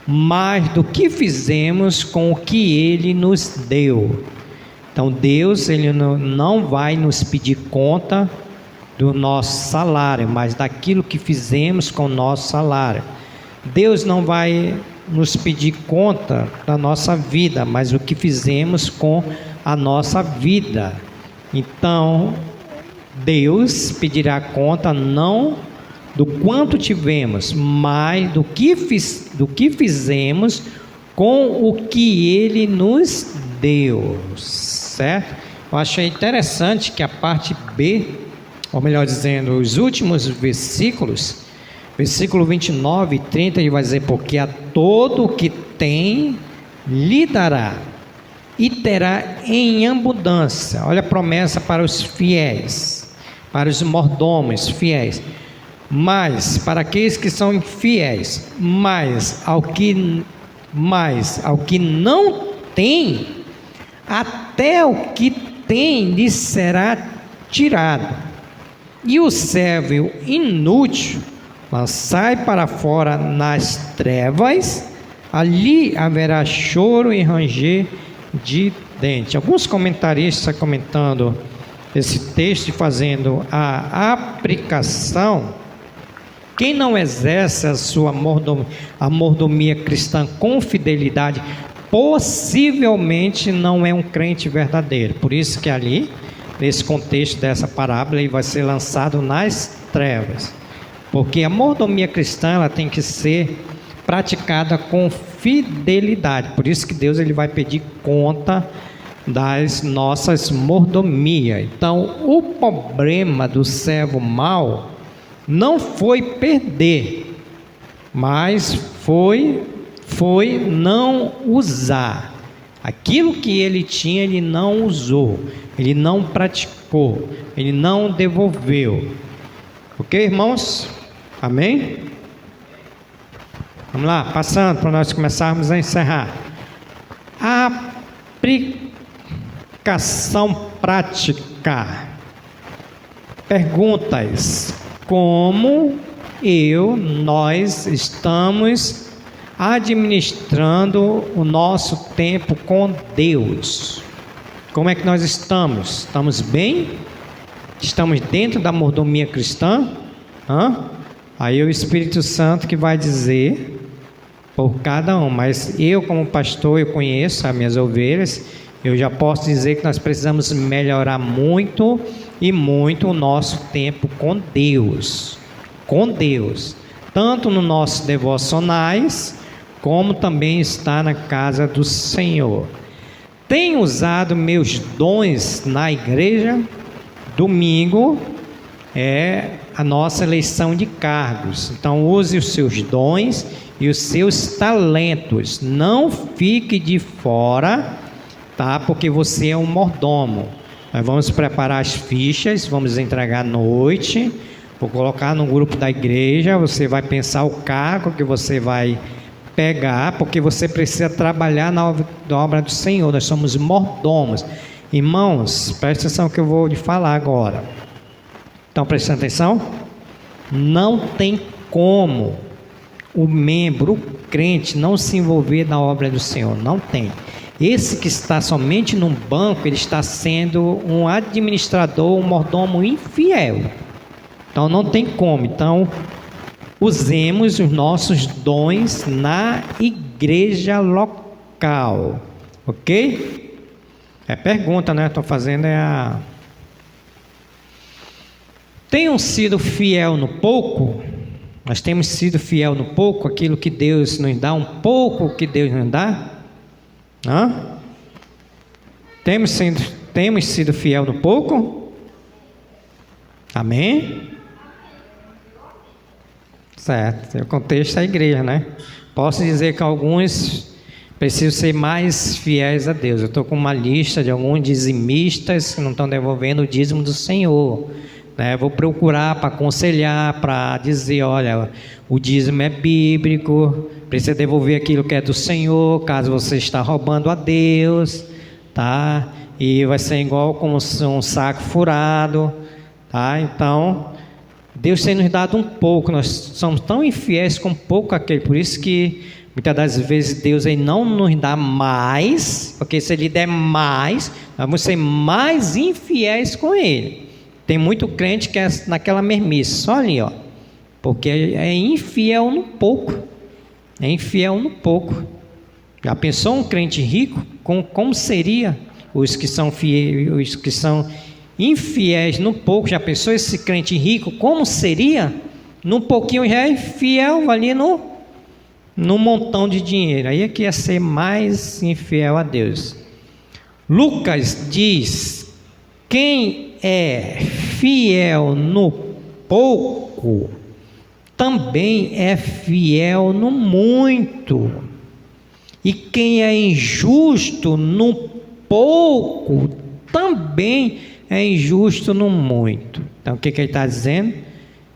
mas do que fizemos com o que Ele nos deu. Então Deus, Ele não vai nos pedir conta do nosso salário, mas daquilo que fizemos com o nosso salário. Deus não vai nos pedir conta da nossa vida, mas o que fizemos com a nossa vida. Então, Deus pedirá conta não do quanto tivemos, mas do que fizemos com o que Ele nos deu, certo? Eu achei interessante que a parte B, ou melhor dizendo, os últimos versículos, versículo 29 e 30, ele vai dizer: porque a todo o que tem lhe dará, e terá em abundância. Olha a promessa para os fiéis, para os mordomos fiéis. Mas para aqueles que são infiéis, mas ao que não tem, até o que tem lhe será tirado. E o servo inútil lançai para fora nas trevas, ali haverá choro e ranger de dente. Alguns comentaristas comentando esse texto e fazendo a aplicação: quem não exerce a mordomia cristã com fidelidade, possivelmente não é um crente verdadeiro. Por isso que ali, nesse contexto dessa parábola, ele vai ser lançado nas trevas. Porque a mordomia cristã, ela tem que ser praticada com fidelidade. Por isso que Deus, ele vai pedir conta das nossas mordomias. Então, o problema do servo mau não foi perder, mas foi não usar. Aquilo que ele tinha, ele não usou, ele não praticou, ele não devolveu. Ok, irmãos? Amém? Vamos lá, passando para nós começarmos a encerrar. A aplicação prática. Perguntas: como nós estamos administrando o nosso tempo com Deus? Como é que nós estamos? Estamos bem? Estamos dentro da mordomia cristã? Aí é o Espírito Santo que vai dizer por cada um. Mas eu, como pastor, eu conheço as minhas ovelhas. Eu já posso dizer que nós precisamos melhorar muito e muito o nosso tempo com Deus. Com Deus. Tanto nos nossos devocionais, como também está na casa do Senhor. Tenho usado meus dons na igreja. Domingo é a nossa eleição de cargos. Então use os seus dons e os seus talentos. Não fique de fora, tá? Porque você é um mordomo. Nós vamos preparar as fichas, vamos entregar à noite. Vou colocar no grupo da igreja. Você vai pensar o cargo que você vai pegar, porque você precisa trabalhar na obra do Senhor. Nós somos mordomos. Irmãos, presta atenção que eu vou lhe falar agora. Estão prestando atenção? Não tem como o membro, o crente, não se envolver na obra do Senhor. Não tem. Esse que está somente num banco, ele está sendo um administrador, um mordomo infiel. Então não tem como. Então usemos os nossos dons na igreja local. Ok? É pergunta, né? Estou fazendo Tenham sido fiel no pouco? Nós temos sido fiel no pouco, aquilo que Deus nos dá, um pouco que Deus nos dá? Temos sido fiel no pouco? Amém? Certo, o contexto é a igreja, né? Posso dizer que alguns precisam ser mais fiéis a Deus. Eu estou com uma lista de alguns dizimistas que não estão devolvendo o dízimo do Senhor, né? Vou procurar para aconselhar, para dizer: olha, o dízimo é bíblico, precisa devolver aquilo que é do Senhor, caso você está roubando a Deus, tá? E vai ser igual como um saco furado, tá? Então Deus tem nos dado um pouco, nós somos tão infiéis com pouco aquele, por isso que Muitas das vezes Deus ele não nos dá mais, porque se Ele der mais, nós vamos ser mais infiéis com Ele. Tem muito crente que é naquela mesmice, só ali, ó, porque é infiel no pouco. É infiel no pouco. Já pensou um crente rico? Como seria os que são fiéis, os que são infiéis no pouco? Já pensou esse crente rico? Como seria? No pouquinho já é fiel ali no montão de dinheiro. Aí é que ia ser mais infiel a Deus. Lucas diz: quem é fiel no pouco, também é fiel no muito. E quem é injusto no pouco, também é injusto no muito. Então o que ele está dizendo?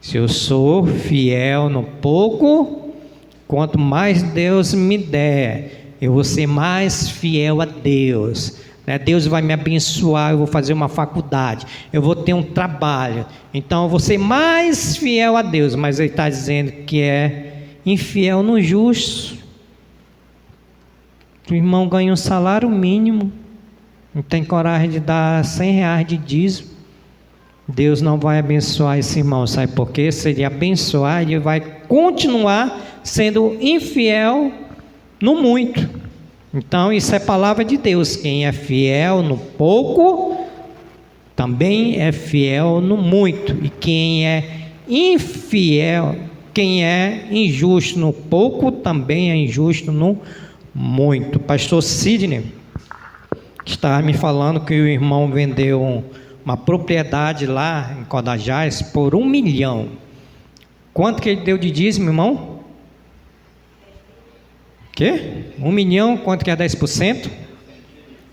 Se eu sou fiel no pouco, quanto mais Deus me der, eu vou ser mais fiel a Deus. Deus vai me abençoar, eu vou fazer uma faculdade, eu vou ter um trabalho, então eu vou ser mais fiel a Deus. Mas ele está dizendo que é infiel no justo. O irmão ganha um salário mínimo, não tem coragem de dar R$100 de dízimo, Deus não vai abençoar esse irmão. Sabe por quê? Se ele abençoar, ele vai continuar sendo infiel no muito. Então isso é palavra de Deus. Quem é fiel no pouco, também é fiel no muito. E quem é infiel, quem é injusto no pouco, também é injusto no muito. Pastor Sidney estava me falando que o irmão vendeu uma propriedade lá em Codajás por 1 milhão. Quanto que ele deu de dízimo, irmão? Quê? 1 milhão, quanto que é 10%?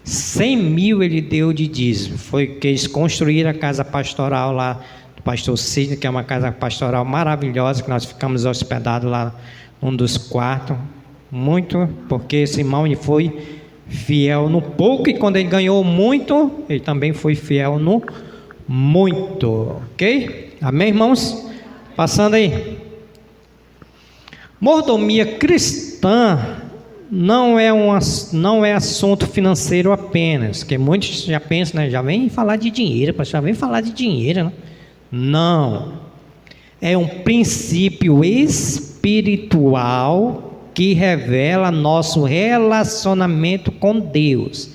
100 mil ele deu de dízimo. Foi que eles construíram a casa pastoral lá do pastor Sidney, que é uma casa pastoral maravilhosa, que nós ficamos hospedados lá num dos quartos. Muito, porque esse irmão ele foi fiel no pouco, e quando ele ganhou muito, ele também foi fiel no muito. Ok? Amém, irmãos? Passando aí. Mordomia cristã não é assunto financeiro apenas, que muitos já pensam, né? Já vem falar de dinheiro, já vem falar de dinheiro, né? Não. É um princípio espiritual que revela nosso relacionamento com Deus.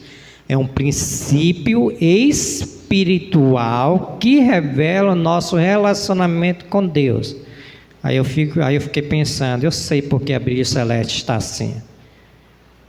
É um princípio espiritual que revela nosso relacionamento com Deus. Aí eu fiquei pensando, eu sei porque a Brilho Celeste está assim.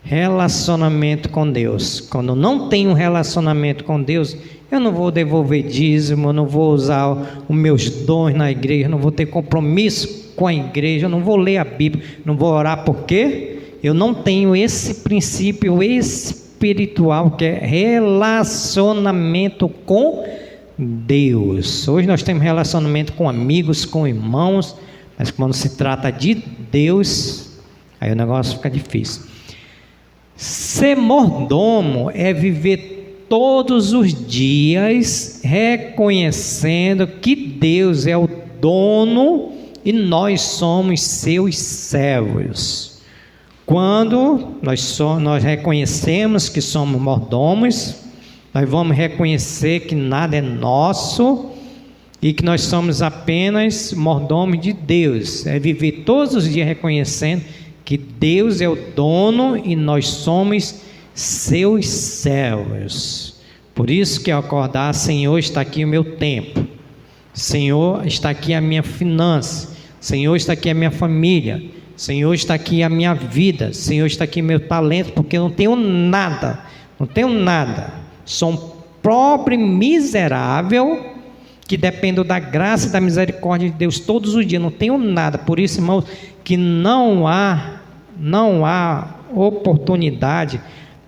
Relacionamento com Deus. Quando não tenho relacionamento com Deus, eu não vou devolver dízimo, eu não vou usar os meus dons na igreja, eu não vou ter compromisso com a igreja, eu não vou ler a Bíblia, não vou orar, porque eu não tenho esse princípio espiritual que é relacionamento com Deus. Hoje nós temos relacionamento com amigos, com irmãos, mas quando se trata de Deus, aí o negócio fica difícil. Ser mordomo é viver todos os dias reconhecendo que Deus é o dono e nós somos seus servos. Quando nós reconhecemos que somos mordomos, nós vamos reconhecer que nada é nosso e que nós somos apenas mordomos de Deus. É viver todos os dias reconhecendo que Deus é o dono e nós somos seus servos. Por isso que ao acordar, Senhor, está aqui o meu tempo, Senhor, está aqui a minha finança, Senhor, está aqui a minha família, Senhor, está aqui a minha vida, Senhor, está aqui meu talento, porque eu não tenho nada, sou um pobre miserável que dependo da graça e da misericórdia de Deus todos os dias, não tenho nada. Por isso, irmãos, que não há oportunidade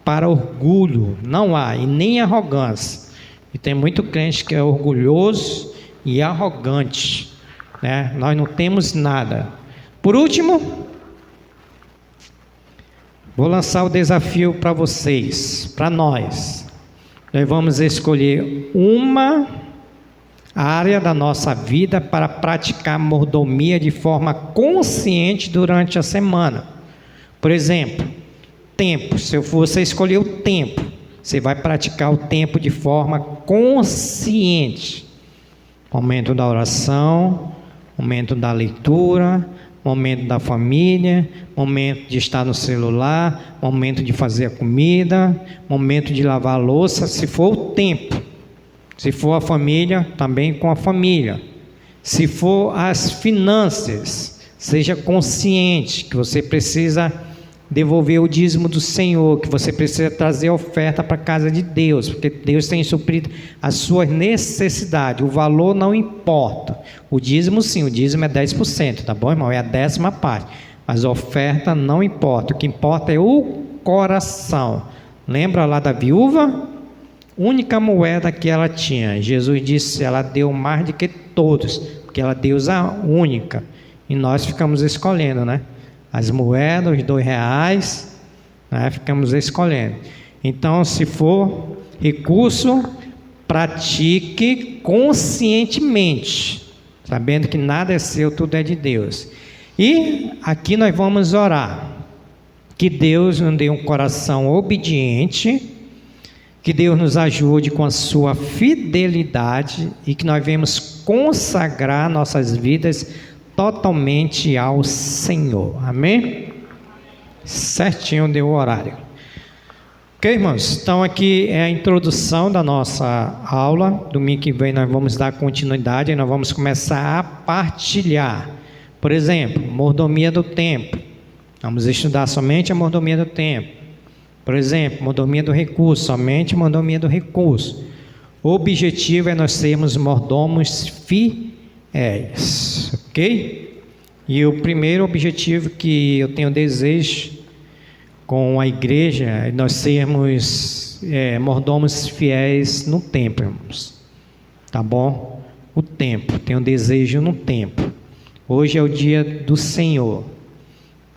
para orgulho, não há, e nem arrogância. E tem muito crente que é orgulhoso e arrogante, né? Nós não temos nada. Por último, vou lançar o desafio para vocês, para nós. Nós vamos escolher uma área da nossa vida para praticar mordomia de forma consciente durante a semana. Por exemplo, tempo. Se você escolher o tempo, você vai praticar o tempo de forma consciente. Momento da oração, momento da leitura, momento da família, momento de estar no celular, momento de fazer a comida, momento de lavar a louça, se for o tempo. Se for a família, também com a família. Se for as finanças, seja consciente que você precisa devolver o dízimo do Senhor, que você precisa trazer a oferta para a casa de Deus, porque Deus tem suprido as suas necessidades. O valor não importa. O dízimo sim, o dízimo é 10%, tá bom, irmão? É a 10ª parte. Mas a oferta não importa. O que importa é o coração. Lembra lá da viúva? Única moeda que ela tinha. Jesus disse, ela deu mais do que todos, porque ela deu a única. E nós ficamos escolhendo, né? As moedas, os R$2, né? Ficamos escolhendo. Então, se for recurso, pratique conscientemente, sabendo que nada é seu, tudo é de Deus. E aqui nós vamos orar. Que Deus nos dê um coração obediente, que Deus nos ajude com a sua fidelidade e que nós venhamos consagrar nossas vidas totalmente ao Senhor. Amém? Certinho deu o horário. Ok, irmãos? Então aqui é a introdução da nossa aula. Domingo que vem nós vamos dar continuidade e nós vamos começar a partilhar. Por exemplo, mordomia do tempo. Vamos estudar somente a mordomia do tempo. Por exemplo, mordomia do recurso, somente mordomia do recurso. O objetivo é nós sermos mordomos fiéis, ok? E o primeiro objetivo que eu tenho desejo com a igreja é nós sermos mordomos fiéis no tempo, irmãos. Tá bom? O tempo, tenho desejo no tempo. Hoje é o dia do Senhor.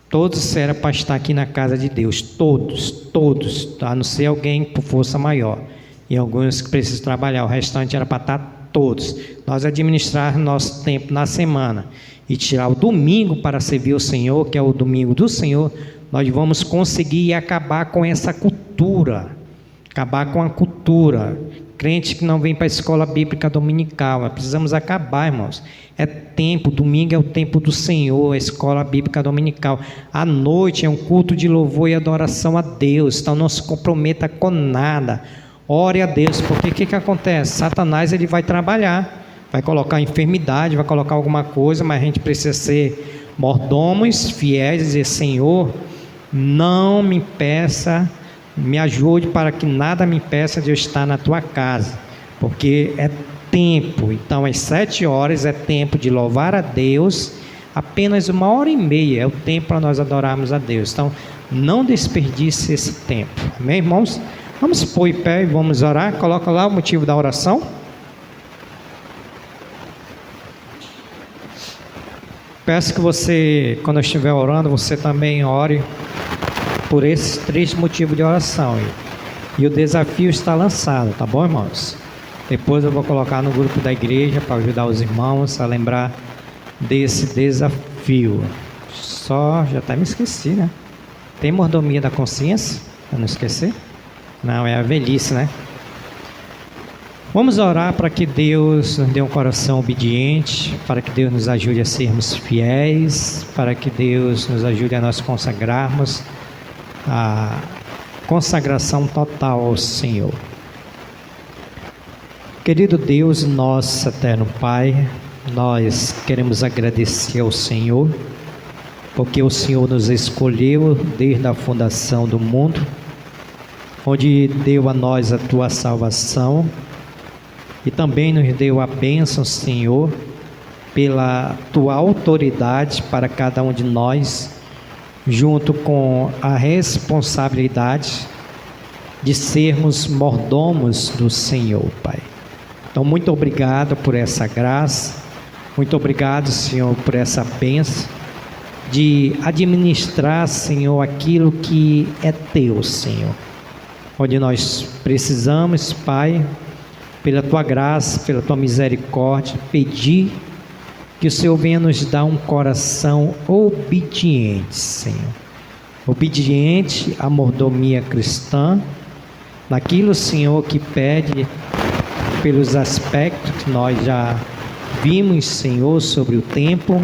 Todos eram para estar aqui na casa de Deus, todos, a não ser alguém por força maior, e alguns que precisam trabalhar, o restante era para estar todos. Nós administrar nosso tempo na semana e tirar o domingo para servir o Senhor, que é o domingo do Senhor, nós vamos conseguir acabar com essa cultura, acabar com a cultura. Crente que não vem para a escola bíblica dominical, nós precisamos acabar, irmãos. É tempo, domingo é o tempo do Senhor, a escola bíblica dominical. À noite é um culto de louvor e adoração a Deus, então não se comprometa com nada. Ore a Deus, porque o que acontece? Satanás ele vai trabalhar, vai colocar enfermidade, vai colocar alguma coisa, mas a gente precisa ser mordomos, fiéis, e dizer, Senhor, não me impeça, me ajude para que nada me impeça de eu estar na tua casa, porque é tempo. Então às 7 horas é tempo de louvar a Deus, apenas 1h30 é o tempo para nós adorarmos a Deus. Então não desperdice esse tempo, amém, irmãos? Vamos pôr em pé e vamos orar. Coloca lá o motivo da oração. Peço que você, quando eu estiver orando, você também ore por esses 3 motivos de oração. E o desafio está lançado, tá bom, irmãos? Depois eu vou colocar no grupo da igreja para ajudar os irmãos a lembrar desse desafio. Já até me esqueci, né? Tem mordomia da consciência? Para não esquecer? Não, é a velhice, né? Vamos orar para que Deus nos dê um coração obediente, para que Deus nos ajude a sermos fiéis, para que Deus nos ajude a nós consagrarmos a consagração total ao Senhor. Querido Deus, nosso eterno Pai, nós queremos agradecer ao Senhor, porque o Senhor nos escolheu desde a fundação do mundo, onde deu a nós a tua salvação e também nos deu a bênção, Senhor, pela tua autoridade para cada um de nós, junto com a responsabilidade de sermos mordomos do Senhor, Pai. Então, muito obrigado por essa graça, muito obrigado, Senhor, por essa bênção de administrar, Senhor, aquilo que é teu, Senhor. Onde nós precisamos, Pai, pela tua graça, pela tua misericórdia, pedir que o Senhor venha nos dar um coração obediente, Senhor. obediente à mordomia cristã, naquilo, Senhor, que pede pelos aspectos que nós já vimos, Senhor, sobre o tempo,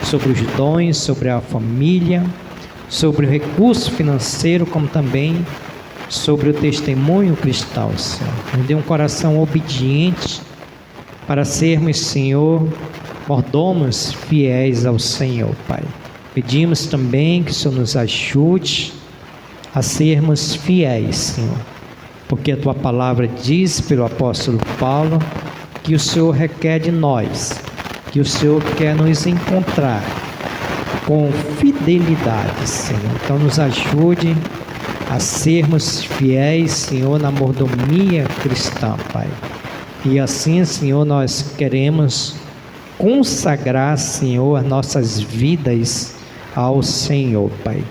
sobre os dons, sobre a família, sobre o recurso financeiro, como também sobre o testemunho cristão, Senhor. Nos dê um coração obediente para sermos, Senhor, mordomos fiéis ao Senhor, Pai. Pedimos também que o Senhor nos ajude a sermos fiéis, Senhor, porque a Tua palavra diz pelo apóstolo Paulo que o Senhor requer de nós, que o Senhor quer nos encontrar com fidelidade, Senhor. Então nos ajude a sermos fiéis, Senhor, na mordomia cristã, Pai. E assim, Senhor, nós queremos consagrar, Senhor, as nossas vidas ao Senhor, Pai.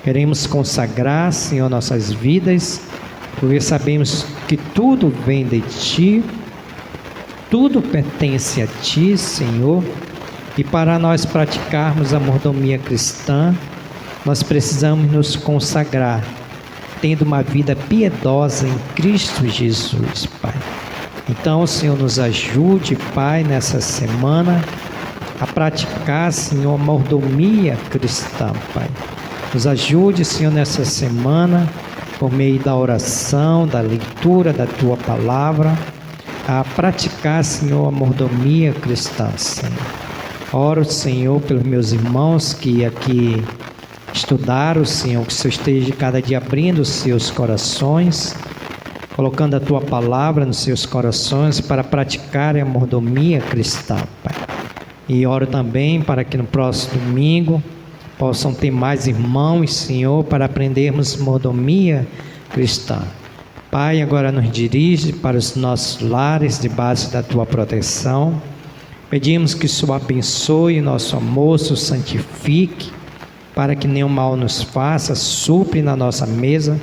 Queremos consagrar, Senhor, nossas vidas, porque sabemos que tudo vem de Ti, tudo pertence a Ti, Senhor, e para nós praticarmos a mordomia cristã, nós precisamos nos consagrar, tendo uma vida piedosa em Cristo Jesus, Pai. Então, Senhor, nos ajude, Pai, nessa semana, a praticar, Senhor, a mordomia cristã, Pai. Nos ajude, Senhor, nessa semana, por meio da oração, da leitura da Tua palavra, a praticar, Senhor, a mordomia cristã, Senhor. Oro, Senhor, pelos meus irmãos que aqui estudaram, Senhor, que o Senhor esteja cada dia abrindo os seus corações, colocando a Tua palavra nos seus corações para praticarem a mordomia cristã, Pai. E oro também para que no próximo domingo possam ter mais irmãos, Senhor, para aprendermos mordomia cristã. Pai, agora nos dirige para os nossos lares, debaixo da Tua proteção. Pedimos que o Senhor abençoe nosso almoço, santifique, para que nenhum mal nos faça, supre na nossa mesa.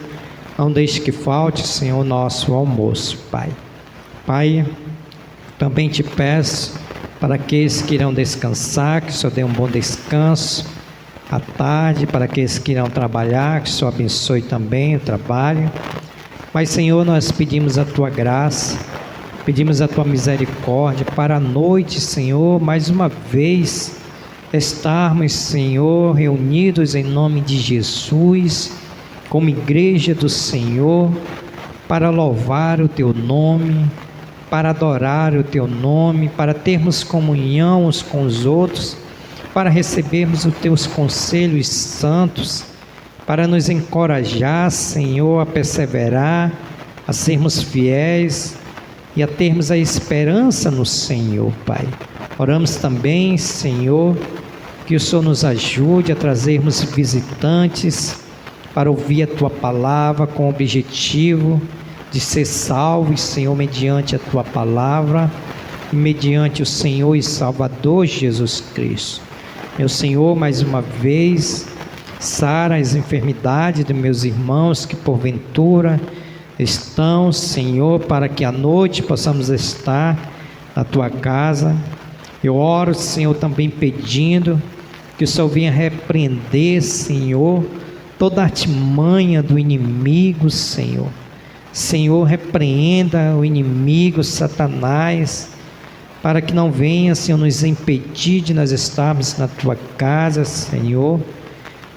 Não deixe que falte, Senhor, nosso almoço, Pai. Pai, também te peço para aqueles que irão descansar, que o Senhor dê um bom descanso à tarde, para aqueles que irão trabalhar, que o Senhor abençoe também o trabalho. Mas, Senhor, nós pedimos a Tua graça, pedimos a Tua misericórdia para a noite, Senhor, mais uma vez estarmos, Senhor, reunidos em nome de Jesus, como igreja do Senhor, para louvar o Teu nome, para adorar o Teu nome, para termos comunhão uns com os outros, para recebermos os Teus conselhos santos, para nos encorajar, Senhor, a perseverar, a sermos fiéis e a termos a esperança no Senhor, Pai. Oramos também, Senhor, que o Senhor nos ajude a trazermos visitantes para ouvir a Tua palavra com o objetivo de ser salvos, Senhor, mediante a Tua palavra e mediante o Senhor e Salvador Jesus Cristo. Meu Senhor, mais uma vez, sara as enfermidades dos meus irmãos que porventura estão, Senhor, para que à noite possamos estar na Tua casa. Eu oro, Senhor, também pedindo que o Senhor venha repreender, Senhor, toda a artimanha do inimigo, Senhor. Senhor, repreenda o inimigo, Satanás, para que não venha, Senhor, nos impedir de nós estarmos na Tua casa, Senhor,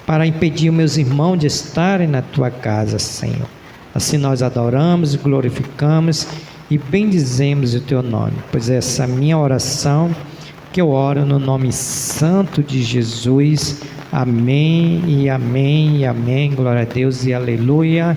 para impedir meus irmãos de estarem na Tua casa, Senhor. Assim nós adoramos, glorificamos e bendizemos o Teu nome, pois essa é a minha oração, que eu oro no nome santo de Jesus. Amém e amém e amém. Glória a Deus e aleluia.